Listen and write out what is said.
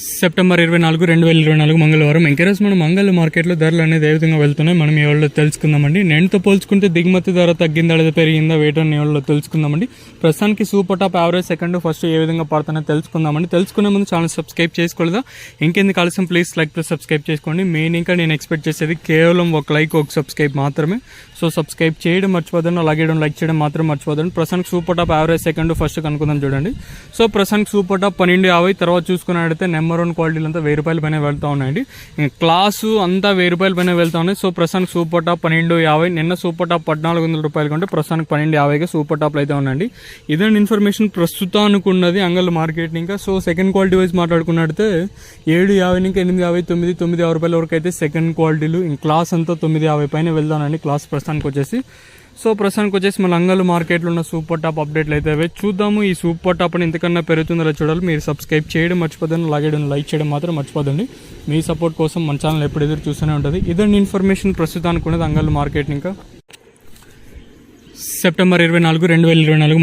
September 24, 2024 మంగళవారం. ఇంకరోజు మనం మంగళ మార్కెట్లో ధరలు అనేది ఏ విధంగా వెళ్తున్నాయి మనం ఈ వాళ్ళలో తెలుసుకుందామండి. నేనుతో పోల్చుకుంటే దిగుమతి ధర తగ్గిందా లేదా పెరిగిందా వేటని వాళ్ళలో తెలుసుకుందామండి. ప్రస్తుతానికి super top average second first ఏ విధంగా పడుతున్నాయో తెలుసుకుందామండి. తెలుసుకునే ముందు ఛానల్ సబ్స్క్రైబ్ చేసుకోలేదా? ఇంకెందుకు ఆలస్యం, ప్లీజ్ లైక్ ప్లస్ సబ్స్క్రైబ్ చేసుకోండి. మెయిన్ ఇంకా నేను ఎక్స్పెక్ట్ చేసేది కేవలం ఒక లైక్ ఒక సబ్స్క్రైబ్ మాత్రమే. సో సబ్స్క్రైబ్ చేయడం మర్చిపోదండి, అలాగే లైక్ చేయడం మాత్రం మర్చిపోదండి. ప్రస్తుతానికి super top average second first కనుక్కుందాం చూడండి. సో ప్రస్తుతానికి సూపర్ టాప్ 12.50, తర్వాత చూసుకున్నట్టయితే నెంబర్ 1 క్వాలిటీలు అంతా 1000 రూపాయల పైన వెళ్తూ ఉన్నాయండి. క్లాసు అంతా 1000 రూపాయల పైన వెళ్తూ ఉన్నాయి. సో ప్రస్తుతానికి సూపర్ టాప్ 12.50, నిన్న సూపర్ టాప్ 1400 రూపాయలు కంటే ప్రస్తుతానికి 12.50గా సూపర్ టాప్లు అయితే ఉన్నాయండి. ఇదండి ఇన్ఫర్మేషన్ ప్రస్తుతానికి ఉన్నది అంగల్ మార్కెట్. ఇంకా సో సెకండ్ క్వాలిటీ వైజ్ మాట్లాడుకున్నట్టయితే 7.50 ఇంకా 8.50, 9 రూపాయల వరకు అయితే సెకండ్ క్వాలిటీలు. క్లాస్ అంతా 9.50 పైన వెళ్తానండి క్లాస్ ప్రస్తుతానికి వచ్చేసి. సో ప్రస్తుతానికి వచ్చేసి మన అంగల్ మార్కెట్లో ఉన్న సూపర్ టాప్ అప్డేట్లు అయితే అవే చూద్దాము. ఈ సూపర్ టాప్ అని ఎంతకన్నా పెరుగుతుందో చూడాలి. మీరు సబ్స్క్రైబ్ చేయడం మర్చిపోదండి, అలాగే లైక్ చేయడం మాత్రం మర్చిపోదండి. మీ సపోర్ట్ కోసం మన ఛానల్ ఎప్పుడు ఎదురు చూస్తూనే ఉంటుంది. ఇదండి ఇన్ఫర్మేషన్ ప్రస్తుతానికి ఉన్నది అంగల్ మార్కెట్. ఇంకా సెప్టెంబర్ 24, 2024